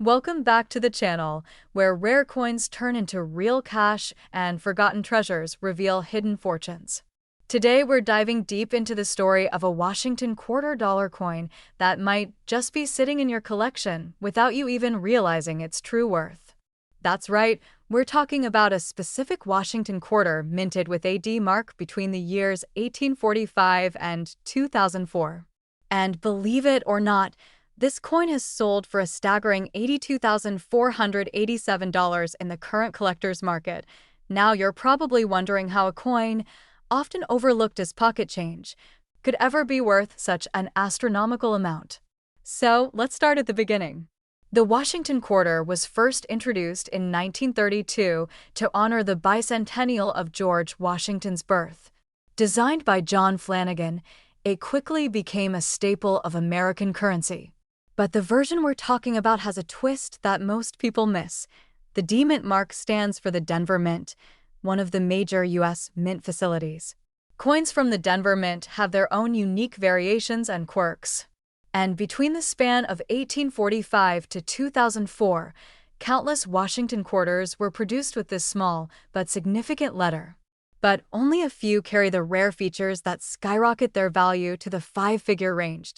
Welcome back to the channel, where rare coins turn into real cash and forgotten treasures reveal hidden fortunes. Today we're diving deep into the story of a Washington quarter-dollar coin that might just be sitting in your collection without you even realizing its true worth. That's right, we're talking about a specific Washington quarter minted with a D mark between the years 1845 and 2004. And believe it or not, this coin has sold for a staggering $82,487 in the current collector's market. Now you're probably wondering how a coin, often overlooked as pocket change, could ever be worth such an astronomical amount. So let's start at the beginning. The Washington quarter was first introduced in 1932 to honor the bicentennial of George Washington's birth. Designed by John Flanagan, it quickly became a staple of American currency. But the version we're talking about has a twist that most people miss. The D Mint mark stands for the Denver Mint, one of the major U.S. mint facilities. Coins from the Denver Mint have their own unique variations and quirks. And between the span of 1845 to 2004, countless Washington quarters were produced with this small but significant letter. But only a few carry the rare features that skyrocket their value to the five-figure range.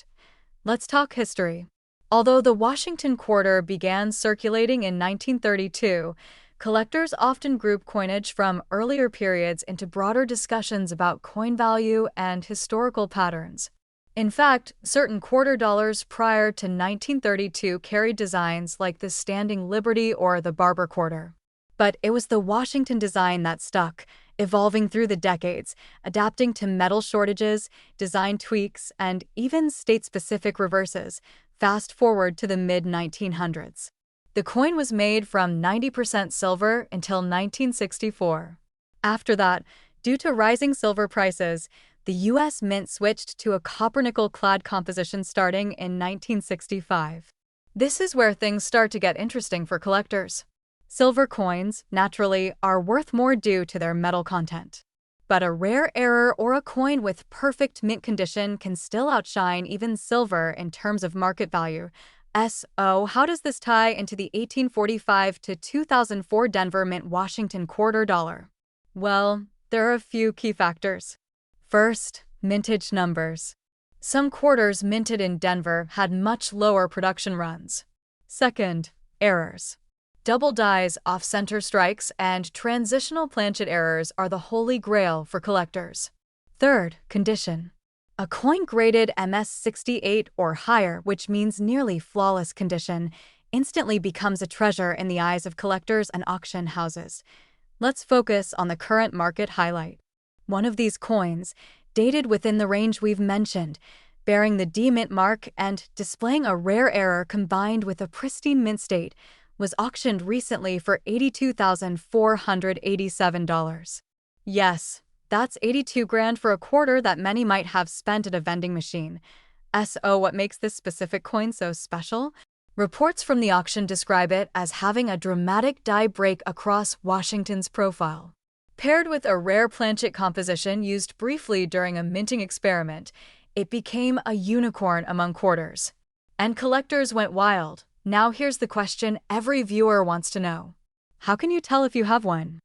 Let's talk history. Although the Washington quarter began circulating in 1932, collectors often group coinage from earlier periods into broader discussions about coin value and historical patterns. In fact, certain quarter dollars prior to 1932 carried designs like the Standing Liberty or the Barber quarter. But it was the Washington design that stuck, evolving through the decades, adapting to metal shortages, design tweaks, and even state-specific reverses. Fast forward to the mid-1900s. The coin was made from 90% silver until 1964. After that, due to rising silver prices, the U.S. Mint switched to a copper-nickel-clad composition starting in 1965. This is where things start to get interesting for collectors. Silver coins, naturally, are worth more due to their metal content. But a rare error or a coin with perfect mint condition can still outshine even silver in terms of market value. So, how does this tie into the 1845 to 2004 Denver Mint Washington quarter dollar? Well, there are a few key factors. First, mintage numbers. Some quarters minted in Denver had much lower production runs. Second, errors. Double dies, off-center strikes, and transitional planchet errors are the holy grail for collectors. Third, condition. A coin graded MS-68 or higher, which means nearly flawless condition, instantly becomes a treasure in the eyes of collectors and auction houses. Let's focus on the current market highlight. One of these coins, dated within the range we've mentioned, bearing the D Mint mark and displaying a rare error combined with a pristine mint state, was auctioned recently for $82,487. Yes, that's 82 grand for a quarter that many might have spent at a vending machine. So what makes this specific coin so special? Reports from the auction describe it as having a dramatic die break across Washington's profile. Paired with a rare planchet composition used briefly during a minting experiment, it became a unicorn among quarters. And collectors went wild. Now here's the question every viewer wants to know. How can you tell if you have one?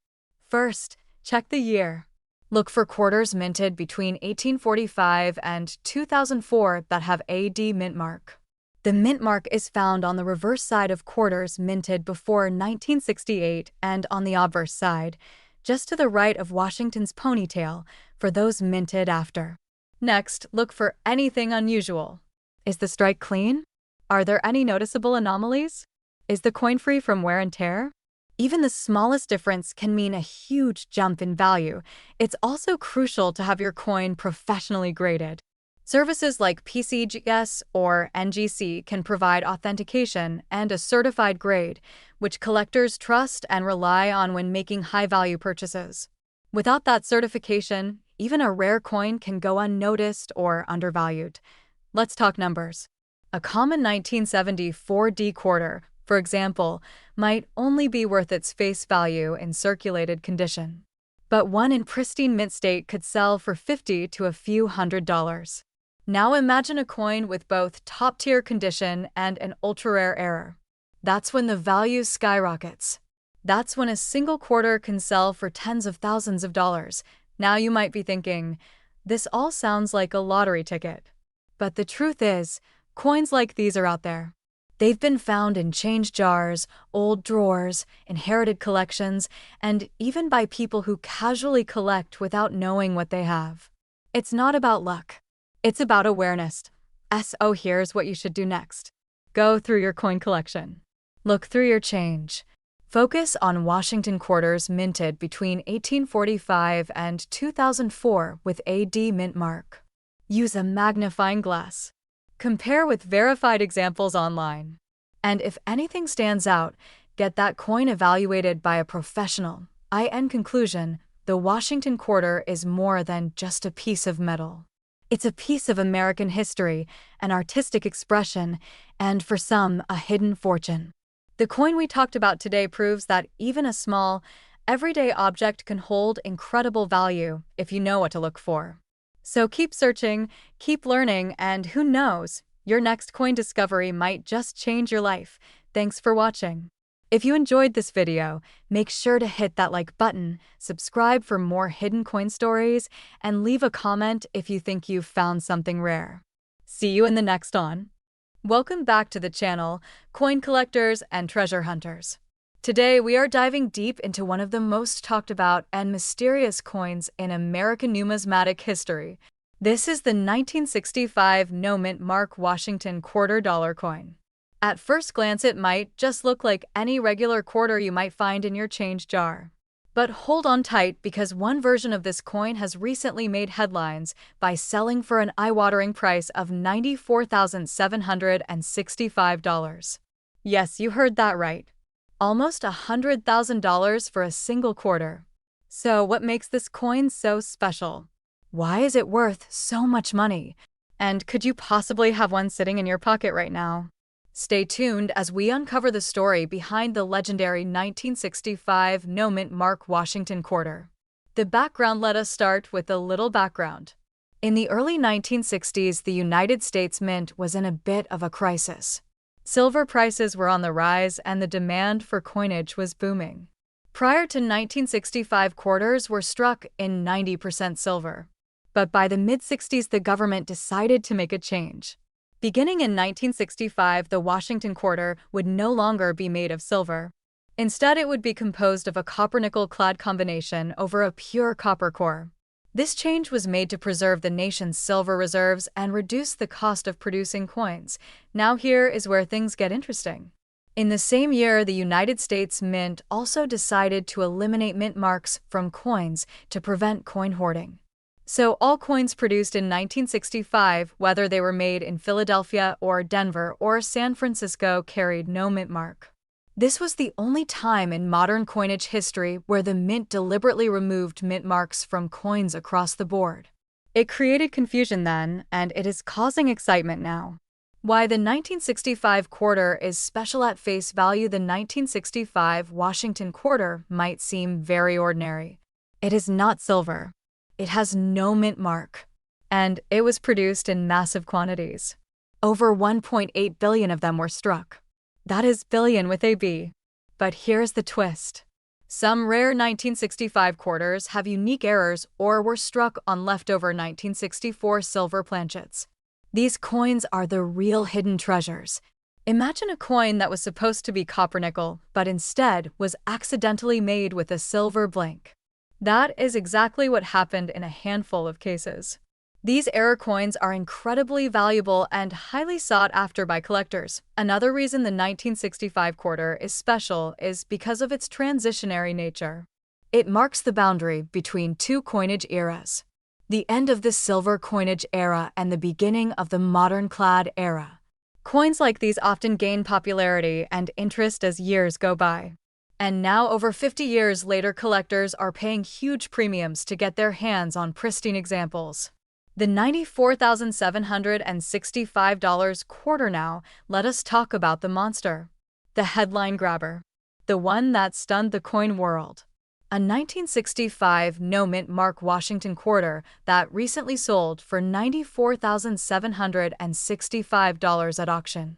First, check the year. Look for quarters minted between 1845 and 2004 that have a D Mint mark. The Mint mark is found on the reverse side of quarters minted before 1968 and on the obverse side, just to the right of Washington's ponytail, for those minted after. Next, look for anything unusual. Is the strike clean? Are there any noticeable anomalies? Is the coin free from wear and tear? Even the smallest difference can mean a huge jump in value. It's also crucial to have your coin professionally graded. Services like PCGS or NGC can provide authentication and a certified grade, which collectors trust and rely on when making high-value purchases. Without that certification, even a rare coin can go unnoticed or undervalued. Let's talk numbers. A common 1974 D quarter, for example, might only be worth its face value in circulated condition. But one in pristine mint state could sell for $50 to a few $100s. Now imagine a coin with both top-tier condition and an ultra-rare error. That's when the value skyrockets. That's when a single quarter can sell for tens of thousands of dollars. Now you might be thinking, this all sounds like a lottery ticket. But the truth is, coins like these are out there. They've been found in change jars, old drawers, inherited collections, and even by people who casually collect without knowing what they have. It's not about luck. It's about awareness. So here's what you should do next. Go through your coin collection. Look through your change. Focus on Washington quarters minted between 1845 and 2004 with AD mint mark. Use a magnifying glass. Compare with verified examples online. And if anything stands out, get that coin evaluated by a professional. In conclusion, the Washington quarter is more than just a piece of metal. It's a piece of American history, an artistic expression, and for some, a hidden fortune. The coin we talked about today proves that even a small, everyday object can hold incredible value if you know what to look for. So keep searching, keep learning, and who knows, your next coin discovery might just change your life. Thanks for watching. If you enjoyed this video, make sure to hit that like button, subscribe for more hidden coin stories, and leave a comment if you think you've found something rare. See you in the next one. Welcome back to the channel, coin collectors and treasure hunters. Today we are diving deep into one of the most talked about and mysterious coins in American numismatic history. This is the 1965 no mint mark Washington $quarter coin. At first glance it might just look like any regular quarter you might find in your change jar. But hold on tight because one version of this coin has recently made headlines by selling for an eye-watering price of $94,765. Yes, you heard that right. Almost $100,000 for a single quarter. So what makes this coin so special? Why is it worth so much money? And could you possibly have one sitting in your pocket right now? Stay tuned as we uncover the story behind the legendary 1965 no mint mark Washington quarter. The background. Let us start with a little background. In the early 1960s, the United States Mint was in a bit of a crisis. Silver prices were on the rise and the demand for coinage was booming. Prior to 1965, quarters were struck in 90% silver. But by the mid-60s, the government decided to make a change. Beginning in 1965, the Washington quarter would no longer be made of silver. Instead, it would be composed of a copper-nickel clad combination over a pure copper core. This change was made to preserve the nation's silver reserves and reduce the cost of producing coins. Now here is where things get interesting. In the same year, the United States Mint also decided to eliminate mint marks from coins to prevent coin hoarding. So all coins produced in 1965, whether they were made in Philadelphia or Denver or San Francisco, carried no mint mark. This was the only time in modern coinage history where the mint deliberately removed mint marks from coins across the board. It created confusion then, and it is causing excitement now. Why the 1965 quarter is special. At face value, the 1965 Washington quarter might seem very ordinary. It is not silver. It has no mint mark. And it was produced in massive quantities. Over 1.8 billion of them were struck. That is billion with a B. But here's the twist. Some rare 1965 quarters have unique errors or were struck on leftover 1964 silver planchets. These coins are the real hidden treasures. Imagine a coin that was supposed to be copper-nickel, but instead was accidentally made with a silver blank. That is exactly what happened in a handful of cases. These error coins are incredibly valuable and highly sought after by collectors. Another reason the 1965 quarter is special is because of its transitionary nature. It marks the boundary between two coinage eras. The end of the silver coinage era and the beginning of the modern clad era. Coins like these often gain popularity and interest as years go by. And now, over 50 years later, collectors are paying huge premiums to get their hands on pristine examples. The $94,765 quarter. Now, let us talk about the monster. The headline grabber. The one that stunned the coin world. A 1965 no mint mark Washington quarter that recently sold for $94,765 at auction.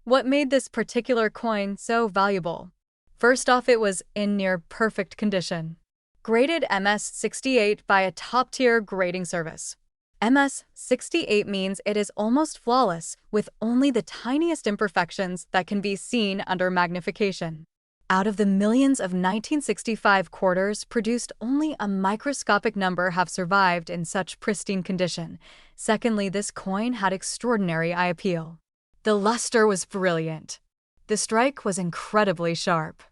What made this particular coin so valuable? First off, it was in near perfect condition. Graded MS-68 by a top-tier grading service. MS-68 means it is almost flawless, with only the tiniest imperfections that can be seen under magnification. Out of the millions of 1965 quarters produced, only a microscopic number have survived in such pristine condition. Secondly, this coin had extraordinary eye appeal. The luster was brilliant. The strike was incredibly sharp.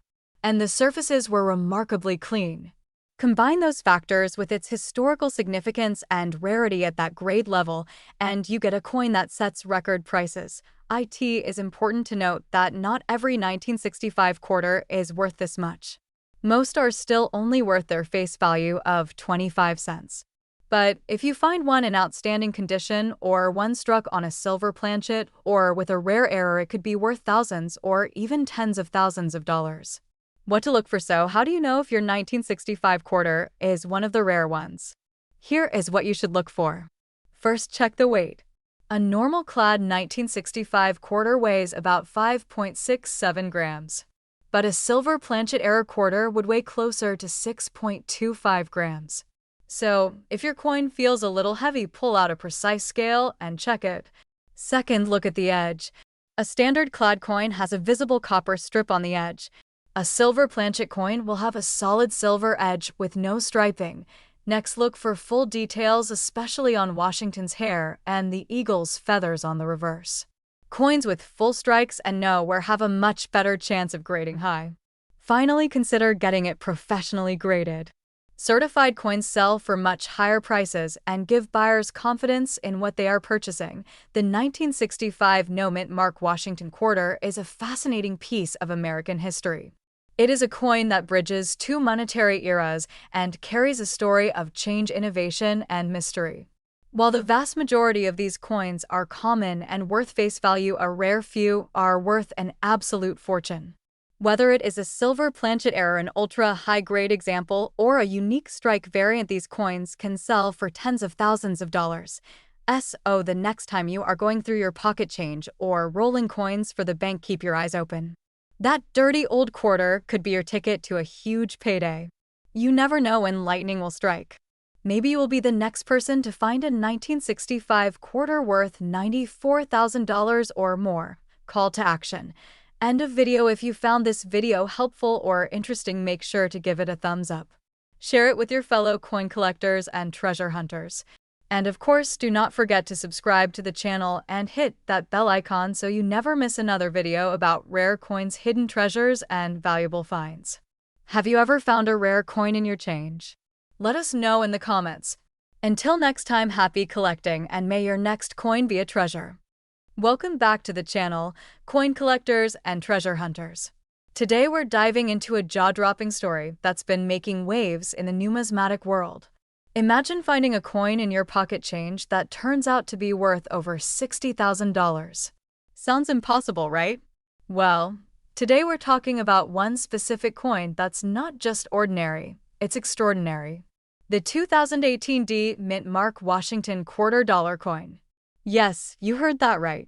And the surfaces were remarkably clean. Combine those factors with its historical significance and rarity at that grade level, and you get a coin that sets record prices. It is important to note that not every 1965 quarter is worth this much. Most are still only worth their face value of 25 cents. But if you find one in outstanding condition, or one struck on a silver planchet, or with a rare error, it could be worth thousands or even tens of thousands of dollars. What to look for? So, how do you know if your 1965 quarter is one of the rare ones? Here is what you should look for. First, check the weight. A normal clad 1965 quarter weighs about 5.67 grams. But a silver planchet error quarter would weigh closer to 6.25 grams. So, if your coin feels a little heavy, pull out a precise scale and check it. Second, look at the edge. A standard clad coin has a visible copper strip on the edge. A silver planchet coin will have a solid silver edge with no striping. Next, look for full details, especially on Washington's hair and the eagle's feathers on the reverse. Coins with full strikes and no wear have a much better chance of grading high. Finally, consider getting it professionally graded. Certified coins sell for much higher prices and give buyers confidence in what they are purchasing. The 1965 No Mint Mark Washington quarter is a fascinating piece of American history. It is a coin that bridges two monetary eras and carries a story of change, innovation, and mystery. While the vast majority of these coins are common and worth face value, a rare few are worth an absolute fortune. Whether it is a silver planchet error, an ultra-high-grade example, or a unique strike variant, these coins can sell for tens of thousands of dollars. So the next time you are going through your pocket change or rolling coins for the bank, keep your eyes open. That dirty old quarter could be your ticket to a huge payday. You never know when lightning will strike. Maybe you will be the next person to find a 1965 quarter worth $94,000 or more. Call to action. End of video. If you found this video helpful or interesting, make sure to give it a thumbs up. Share it with your fellow coin collectors and treasure hunters. And of course, do not forget to subscribe to the channel and hit that bell icon so you never miss another video about rare coins, hidden treasures, and valuable finds. Have you ever found a rare coin in your change? Let us know in the comments. Until next time, happy collecting, and may your next coin be a treasure. Welcome back to the channel, coin collectors and treasure hunters. Today we're diving into a jaw-dropping story that's been making waves in the numismatic world. Imagine finding a coin in your pocket change that turns out to be worth over $60,000. Sounds impossible, right? Well, today we're talking about one specific coin that's not just ordinary, it's extraordinary. The 2018 D Mint Mark Washington quarter dollar coin. Yes, you heard that right.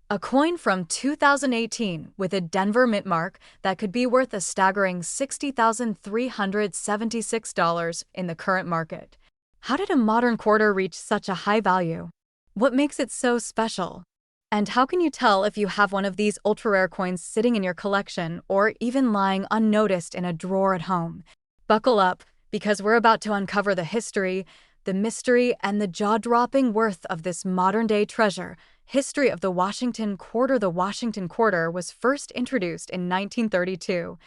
A coin from 2018 with a Denver Mint mark that could be worth a staggering $60,376 in the current market. How did a modern quarter reach such a high value? What makes it so special? And how can you tell if you have one of these ultra-rare coins sitting in your collection or even lying unnoticed in a drawer at home? Buckle up, because we're about to uncover the history, the mystery, and the jaw-dropping worth of this modern-day treasure. History of the Washington quarter. The Washington quarter was first introduced in 1932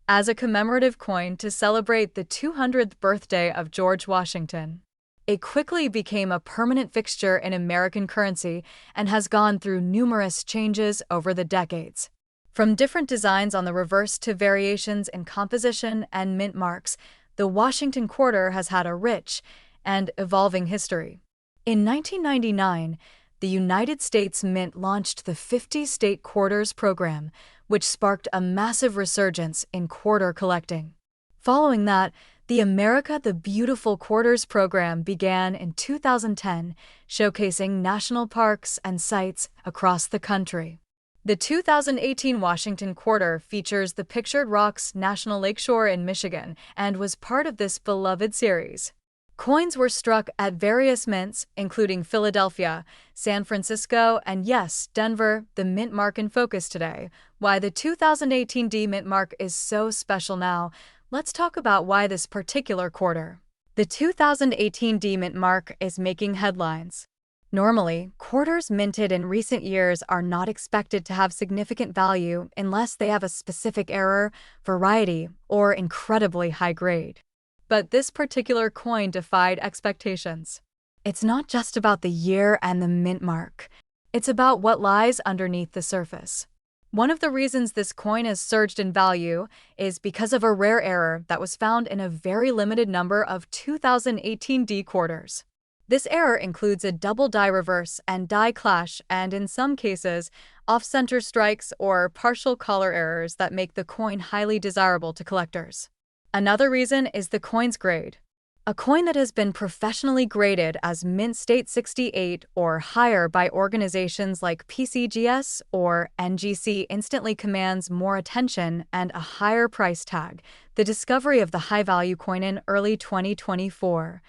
as a commemorative coin to celebrate the 200th birthday of George Washington. It quickly became a permanent fixture in American currency and has gone through numerous changes over the decades. From different designs on the reverse to variations in composition and mint marks, the Washington quarter has had a rich and evolving history. In 1999, the United States Mint launched the 50-state quarters program, which sparked a massive resurgence in quarter collecting. Following that, the America the Beautiful Quarters program began in 2010, showcasing national parks and sites across the country. The 2018 Washington Quarter features the Pictured Rocks National Lakeshore in Michigan and was part of this beloved series. Coins were struck at various mints, including Philadelphia, San Francisco, and yes, Denver, the mint mark in focus today. Why the 2018 D mint mark is so special now, let's talk about why this particular quarter. The 2018 D mint mark is making headlines. Normally, quarters minted in recent years are not expected to have significant value unless they have a specific error, variety, or incredibly high grade. But this particular coin defied expectations. It's not just about the year and the mint mark. It's about what lies underneath the surface. One of the reasons this coin has surged in value is because of a rare error that was found in a very limited number of 2018 D quarters. This error includes a double die reverse and die clash, and in some cases, off-center strikes or partial color errors that make the coin highly desirable to collectors. Another reason is the coin's grade. A coin that has been professionally graded as Mint State 68 or higher by organizations like PCGS or NGC instantly commands more attention and a higher price tag. The discovery of the high-value coin in early 2024.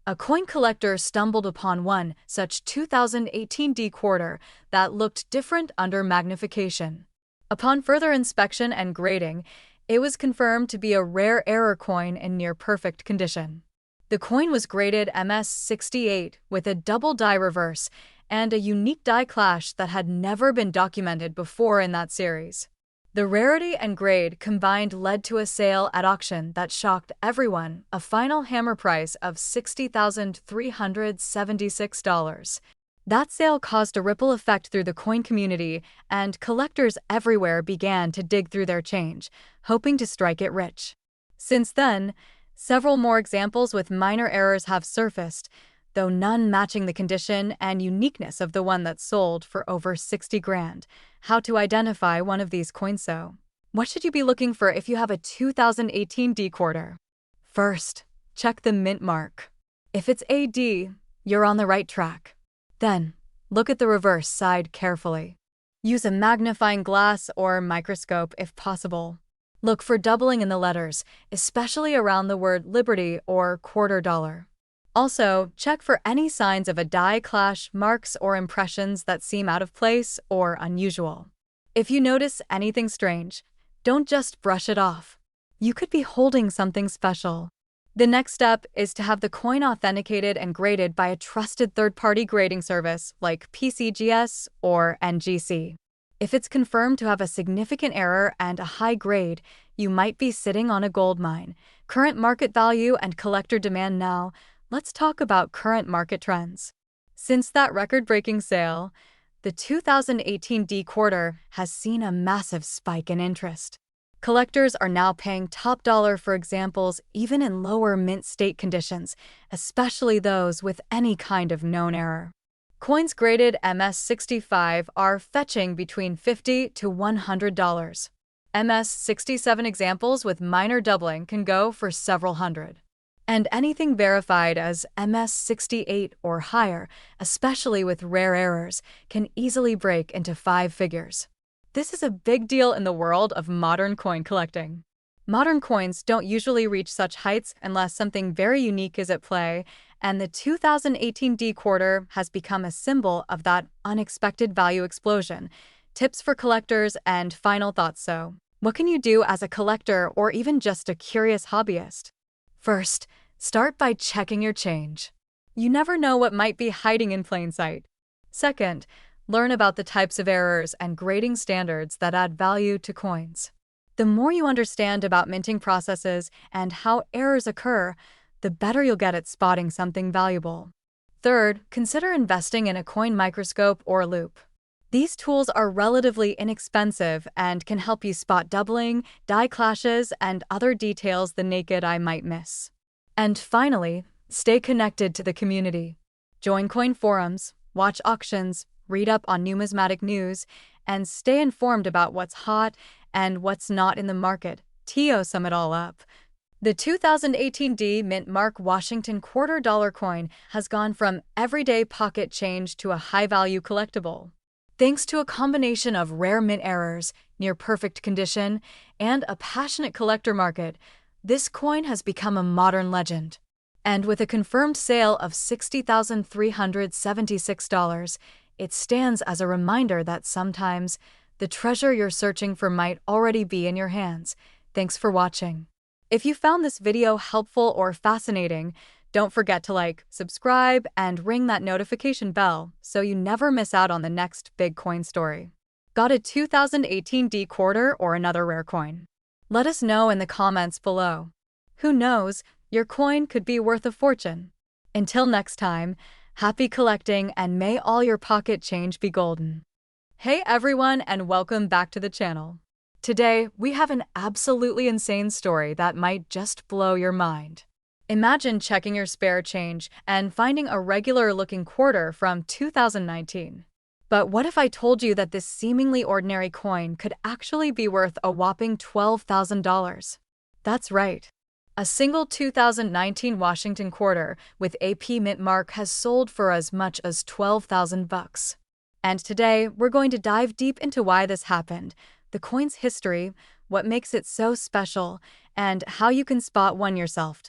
A coin collector stumbled upon one such 2018 D quarter that looked different under magnification. Upon further inspection and grading, it was confirmed to be a rare error coin in near-perfect condition. The coin was graded MS68 with a double die reverse and a unique die clash that had never been documented before in that series. The rarity and grade combined led to a sale at auction that shocked everyone, a final hammer price of $60,376. That sale caused a ripple effect through the coin community, and collectors everywhere began to dig through their change, hoping to strike it rich. Since then, several more examples with minor errors have surfaced, though none matching the condition and uniqueness of the one that sold for over $60,000. How to identify one of these coins? So, what should you be looking for if you have a 2018 D quarter? First, check the mint mark. If it's AD, you're on the right track. Then, look at the reverse side carefully. Use a magnifying glass or microscope if possible. Look for doubling in the letters, especially around the word Liberty or quarter dollar. Also, check for any signs of a die clash, marks, or impressions that seem out of place or unusual. If you notice anything strange, don't just brush it off. You could be holding something special. The next step is to have the coin authenticated and graded by a trusted third-party grading service like PCGS or NGC. If it's confirmed to have a significant error and a high grade, you might be sitting on a gold mine. Current market value and collector demand now. Let's talk about current market trends. Since that record-breaking sale, the 2018 D quarter has seen a massive spike in interest. Collectors are now paying top dollar for examples even in lower mint state conditions, especially those with any kind of known error. Coins graded MS65 are fetching between $50 to $100. MS67 examples with minor doubling can go for several hundred. And anything verified as MS68 or higher, especially with rare errors, can easily break into 5 figures. This is a big deal in the world of modern coin collecting. Modern coins don't usually reach such heights unless something very unique is at play, and the 2018 D quarter has become a symbol of that unexpected value explosion. Tips for collectors and final thoughts. So, what can you do as a collector or even just a curious hobbyist? First, start by checking your change. You never know what might be hiding in plain sight. Second, learn about the types of errors and grading standards that add value to coins. The more you understand about minting processes and how errors occur, the better you'll get at spotting something valuable. Third, consider investing in a coin microscope or loupe. These tools are relatively inexpensive and can help you spot doubling, die clashes, and other details the naked eye might miss. And finally, stay connected to the community. Join coin forums, watch auctions, read up on numismatic news, and stay informed about what's hot and what's not in the market. To sum it all up, the 2018 D Mint Mark Washington quarter dollar coin has gone from everyday pocket change to a high-value collectible. Thanks to a combination of rare mint errors, near-perfect condition, and a passionate collector market, this coin has become a modern legend. And with a confirmed sale of $60,376, it stands as a reminder that sometimes the treasure you're searching for might already be in your hands. Thanks for watching. If you found this video helpful or fascinating, don't forget to like, subscribe, and ring that notification bell so you never miss out on the next big coin story. Got a 2018 D quarter or another rare coin? Let us know in the comments below. Who knows, your coin could be worth a fortune. Until next time, happy collecting and may all your pocket change be golden. Hey everyone, and welcome back to the channel. Today, we have an absolutely insane story that might just blow your mind. Imagine checking your spare change and finding a regular-looking quarter from 2019. But what if I told you that this seemingly ordinary coin could actually be worth a whopping $12,000? That's right. A single 2019 Washington quarter with AP mint mark has sold for as much as $12,000. And today, we're going to dive deep into why this happened, the coin's history, what makes it so special, and how you can spot one yourself.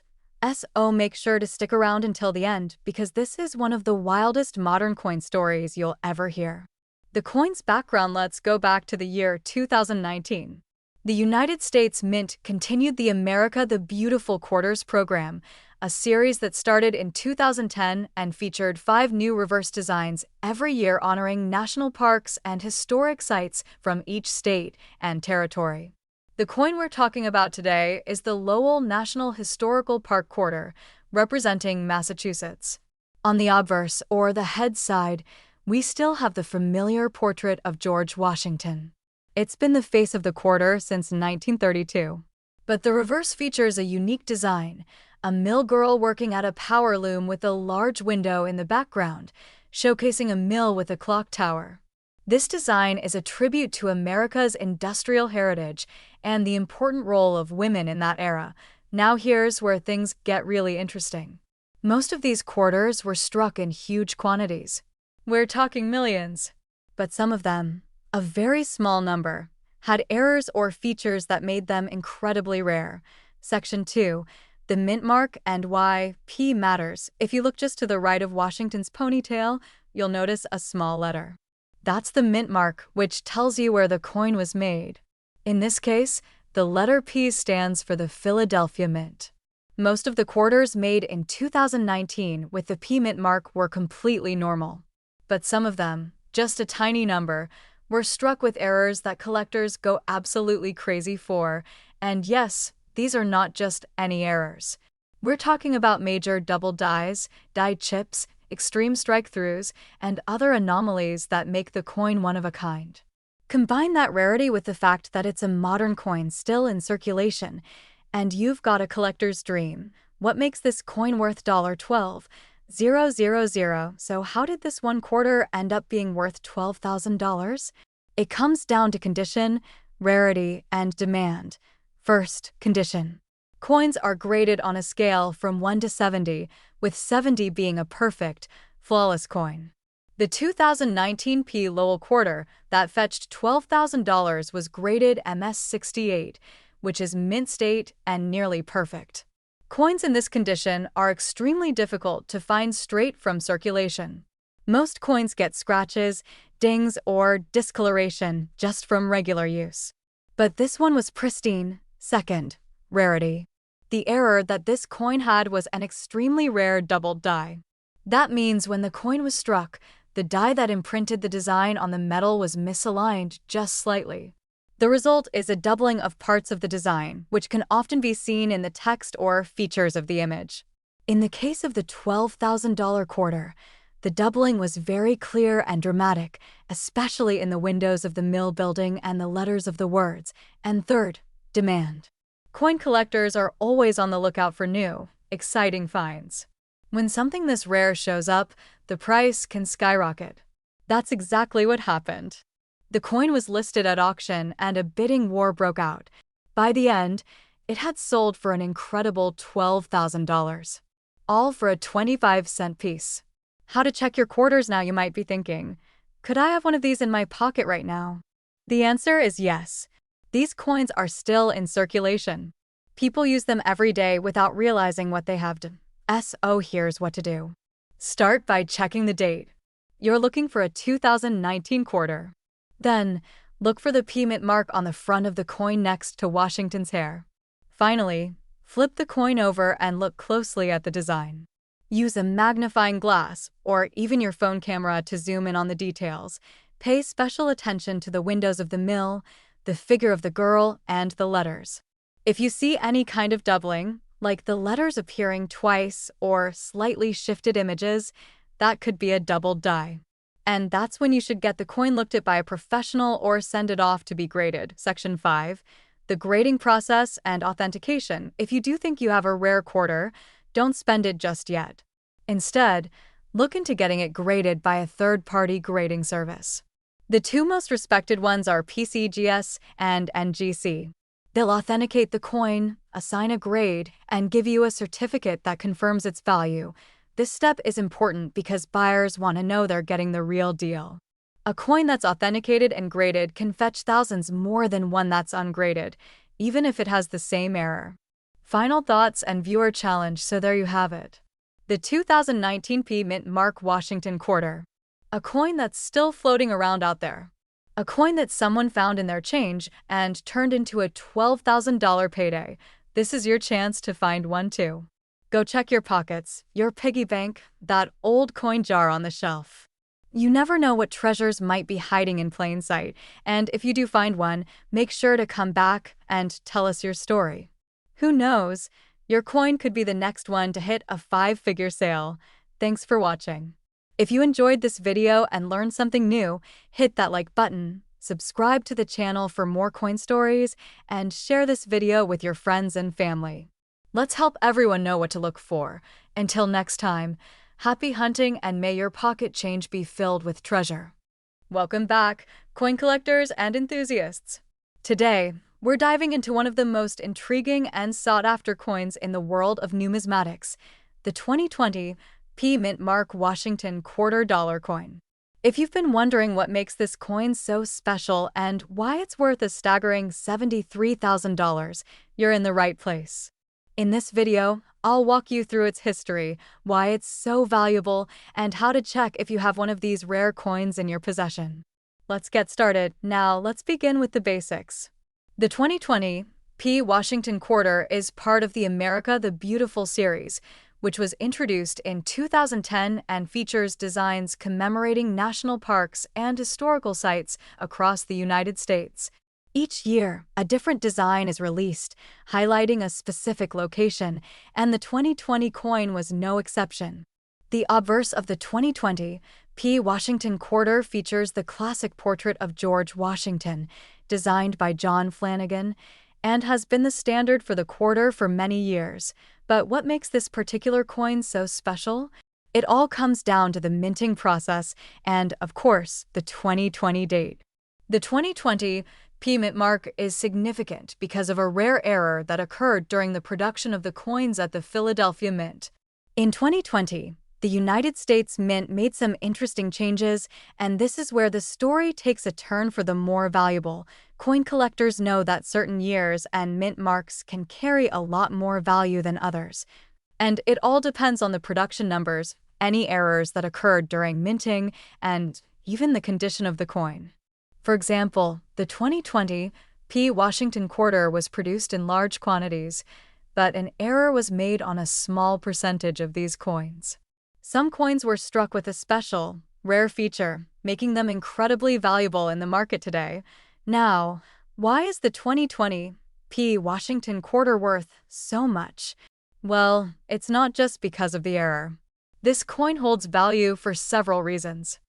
So make sure to stick around until the end because this is one of the wildest modern coin stories you'll ever hear. The coin's background lets go back to the year 2019. The United States Mint continued the America the Beautiful Quarters program, a series that started in 2010 and featured 5 new reverse designs every year honoring national parks and historic sites from each state and territory. The coin we're talking about today is the Lowell National Historical Park Quarter, representing Massachusetts. On the obverse, or the head side, we still have the familiar portrait of George Washington. It's been the face of the quarter since 1932. But the reverse features a unique design, a mill girl working at a power loom with a large window in the background, showcasing a mill with a clock tower. This design is a tribute to America's industrial heritage and the important role of women in that era. Now here's where things get really interesting. Most of these quarters were struck in huge quantities. We're talking millions. But some of them, a very small number, had errors or features that made them incredibly rare. Section 2. The mint mark and why P matters. If you look just to the right of Washington's ponytail, you'll notice a small letter. That's the mint mark, which tells you where the coin was made. In this case, the letter P stands for the Philadelphia Mint. Most of the quarters made in 2019 with the P mint mark were completely normal. But some of them, just a tiny number, were struck with errors that collectors go absolutely crazy for. And yes, these are not just any errors. We're talking about major double dies, die chips, extreme strike-throughs, and other anomalies that make the coin one of a kind. Combine that rarity with the fact that it's a modern coin still in circulation, and you've got a collector's dream. What makes this coin worth $12,000? So how did this one quarter end up being worth $12,000? It comes down to condition, rarity, and demand. First, condition. Coins are graded on a scale from 1 to 70, with 70 being a perfect, flawless coin. The 2019 P Lowell quarter that fetched $12,000 was graded MS68, which is mint state and nearly perfect. Coins in this condition are extremely difficult to find straight from circulation. Most coins get scratches, dings, or discoloration just from regular use. But this one was pristine. Second, rarity. The error that this coin had was an extremely rare doubled die. That means when the coin was struck, the die that imprinted the design on the metal was misaligned just slightly. The result is a doubling of parts of the design, which can often be seen in the text or features of the image. In the case of the $12,000 quarter, the doubling was very clear and dramatic, especially in the windows of the mill building and the letters of the words. And third, demand. Coin collectors are always on the lookout for new, exciting finds. When something this rare shows up, the price can skyrocket. That's exactly what happened. The coin was listed at auction and a bidding war broke out. By the end, it had sold for an incredible $12,000, all for a 25-cent piece. How to check your quarters now, you might be thinking. Could I have one of these in my pocket right now? The answer is yes. These coins are still in circulation. People use them every day without realizing what they have done. So here's what to do. Start by checking the date. You're looking for a 2019 quarter. Then, look for the P Mint mark on the front of the coin next to Washington's hair. Finally, flip the coin over and look closely at the design. Use a magnifying glass or even your phone camera to zoom in on the details. Pay special attention to the windows of the mill, the figure of the girl, and the letters. If you see any kind of doubling, like the letters appearing twice or slightly shifted images, that could be a doubled die. And that's when you should get the coin looked at by a professional or send it off to be graded. Section 5. The grading process and authentication. If you do think you have a rare quarter, don't spend it just yet. Instead, look into getting it graded by a third-party grading service. The two most respected ones are PCGS and NGC. They'll authenticate the coin, assign a grade, and give you a certificate that confirms its value. This step is important because buyers want to know they're getting the real deal. A coin that's authenticated and graded can fetch thousands more than one that's ungraded, even if it has the same error. Final thoughts and viewer challenge, so there you have it. The 2019 P Mint Mark Washington Quarter. A coin that's still floating around out there. A coin that someone found in their change and turned into a $12,000 payday. This is your chance to find one too. Go check your pockets, your piggy bank, that old coin jar on the shelf. You never know what treasures might be hiding in plain sight, and if you do find one, make sure to come back and tell us your story. Who knows? Your coin could be the next one to hit a 5-figure sale. Thanks for watching. If you enjoyed this video and learned something new, hit that like button, subscribe to the channel for more coin stories, and share this video with your friends and family. Let's help everyone know what to look for. Until next time, happy hunting and may your pocket change be filled with treasure. Welcome back, coin collectors and enthusiasts. Today, we're diving into one of the most intriguing and sought-after coins in the world of numismatics, the 2020 P Mint Mark Washington $quarter coin. If you've been wondering what makes this coin so special and why it's worth a staggering $73,000, you're in the right place. In this video, I'll walk you through its history, why it's so valuable, and how to check if you have one of these rare coins in your possession. Let's get started. Now, let's begin with the basics. The 2020 P Washington Quarter is part of the America the Beautiful series, which was introduced in 2010 and features designs commemorating national parks and historical sites across the United States. Each year, a different design is released, highlighting a specific location, and the 2020 coin was no exception. The obverse of the 2020 P Washington Quarter features the classic portrait of George Washington, designed by John Flanagan, and has been the standard for the quarter for many years. But what makes this particular coin so special? It all comes down to the minting process and, of course, the 2020 date. The 2020 P Mint mark is significant because of a rare error that occurred during the production of the coins at the Philadelphia Mint. In 2020, the United States Mint made some interesting changes, and this is where the story takes a turn for the more valuable. Coin collectors know that certain years and mint marks can carry a lot more value than others. And it all depends on the production numbers, any errors that occurred during minting, and even the condition of the coin. For example, the 2020 P Washington Quarter was produced in large quantities, but an error was made on a small percentage of these coins. Some coins were struck with a special, rare feature, making them incredibly valuable in the market today. Now, why is the 2020 P Washington Quarter worth so much? Well, it's not just because of the error. This coin holds value for several reasons.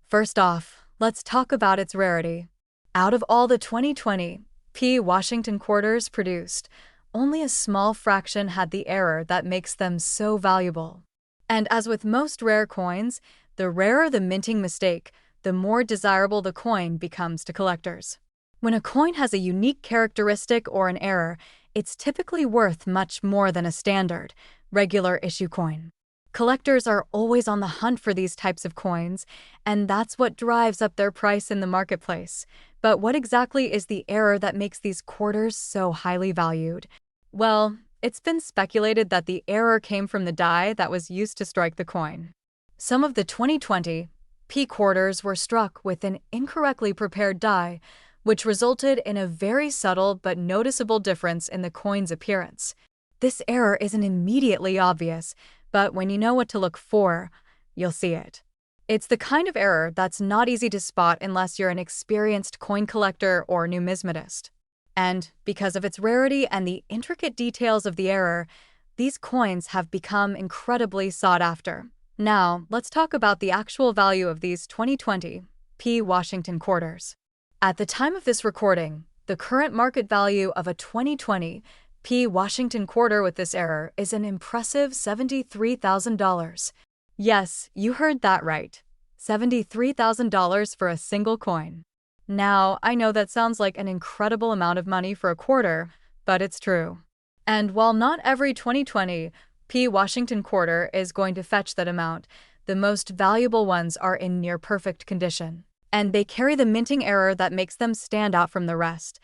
First off, let's talk about its rarity. Out of all the 2020 P Washington Quarters produced, only a small fraction had the error that makes them so valuable. And as with most rare coins, the rarer the minting mistake, the more desirable the coin becomes to collectors. When a coin has a unique characteristic or an error, it's typically worth much more than a standard, regular issue coin. Collectors are always on the hunt for these types of coins, and that's what drives up their price in the marketplace. But what exactly is the error that makes these quarters so highly valued? Well, it's been speculated that the error came from the die that was used to strike the coin. Some of the 2020 P quarters were struck with an incorrectly prepared die, which resulted in a very subtle but noticeable difference in the coin's appearance. This error isn't immediately obvious, but when you know what to look for, you'll see it. It's the kind of error that's not easy to spot unless you're an experienced coin collector or numismatist. And because of its rarity and the intricate details of the error, these coins have become incredibly sought after. Now, let's talk about the actual value of these 2020 P Washington quarters. At the time of this recording, the current market value of a 2020 P Washington quarter with this error is an impressive $73,000. Yes, you heard that right. $73,000 for a single coin. Now, I know that sounds like an incredible amount of money for a quarter, but it's true. And while not every 2020 P Washington quarter is going to fetch that amount, the most valuable ones are in near-perfect condition, and they carry the minting error that makes them stand out from the rest.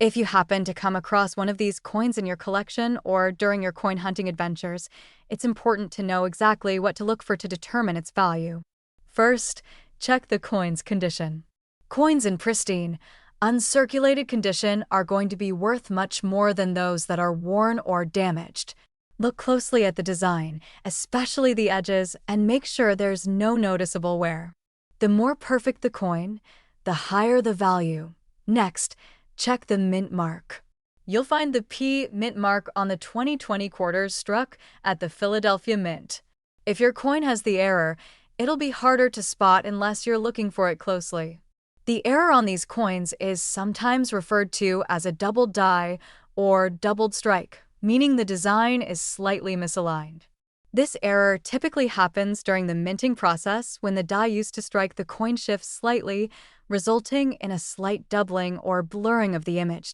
If you happen to come across one of these coins in your collection or during your coin hunting adventures, it's important to know exactly what to look for to determine its value. First, check the coin's condition. Coins in pristine, uncirculated condition are going to be worth much more than those that are worn or damaged. Look closely at the design, especially the edges, and make sure there's no noticeable wear. The more perfect the coin, the higher the value. Next, check the mint mark. You'll find the P mint mark on the 2020 quarters struck at the Philadelphia Mint. If your coin has the error, it'll be harder to spot unless you're looking for it closely. The error on these coins is sometimes referred to as a doubled die or doubled strike, meaning the design is slightly misaligned. This error typically happens during the minting process when the die used to strike the coin shifts slightly, resulting in a slight doubling or blurring of the image.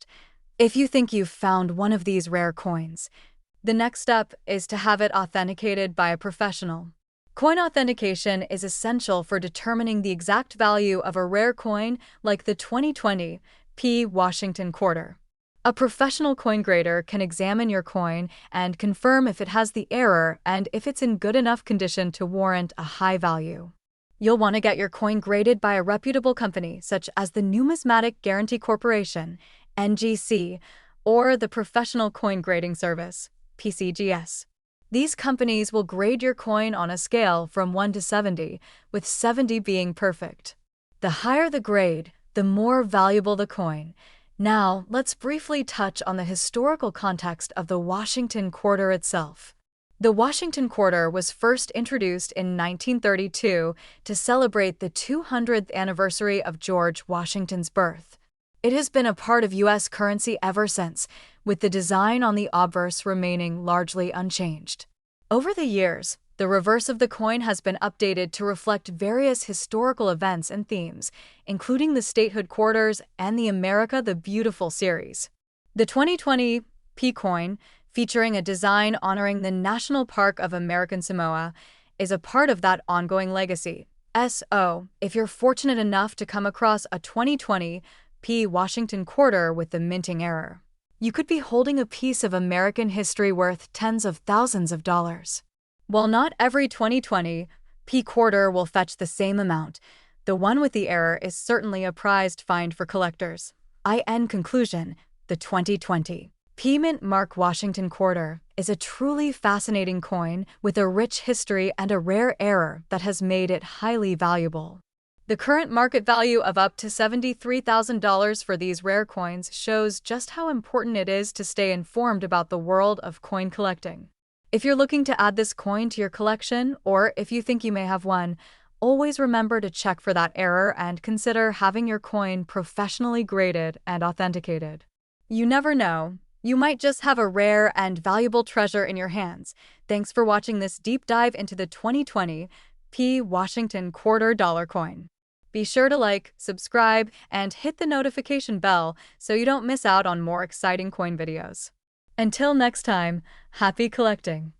If you think you've found one of these rare coins, the next step is to have it authenticated by a professional. Coin authentication is essential for determining the exact value of a rare coin like the 2020 P Washington quarter. A professional coin grader can examine your coin and confirm if it has the error and if it's in good enough condition to warrant a high value. You'll want to get your coin graded by a reputable company such as the Numismatic Guarantee Corporation, NGC, or the Professional Coin Grading Service, PCGS. These companies will grade your coin on a scale from 1 to 70, with 70 being perfect. The higher the grade, the more valuable the coin. Now, let's briefly touch on the historical context of the Washington quarter itself. The Washington quarter was first introduced in 1932 to celebrate the 200th anniversary of George Washington's birth. It has been a part of U.S. currency ever since, with the design on the obverse remaining largely unchanged. Over the years, the reverse of the coin has been updated to reflect various historical events and themes, including the statehood quarters and the America the Beautiful series. The 2020 P coin, featuring a design honoring the National Park of American Samoa, is a part of that ongoing legacy. So, if you're fortunate enough to come across a 2020 P Washington quarter with the minting error, you could be holding a piece of American history worth tens of thousands of dollars. While not every 2020 P quarter will fetch the same amount, the one with the error is certainly a prized find for collectors. In conclusion, the 2020 P Mint Mark Washington quarter is a truly fascinating coin with a rich history and a rare error that has made it highly valuable. The current market value of up to $73,000 for these rare coins shows just how important it is to stay informed about the world of coin collecting. If you're looking to add this coin to your collection, or if you think you may have one, always remember to check for that error and consider having your coin professionally graded and authenticated. You never know, you might just have a rare and valuable treasure in your hands. Thanks for watching this deep dive into the 2020 P Washington quarter dollar coin. Be sure to like, subscribe, and hit the notification bell so you don't miss out on more exciting coin videos. Until next time, happy collecting!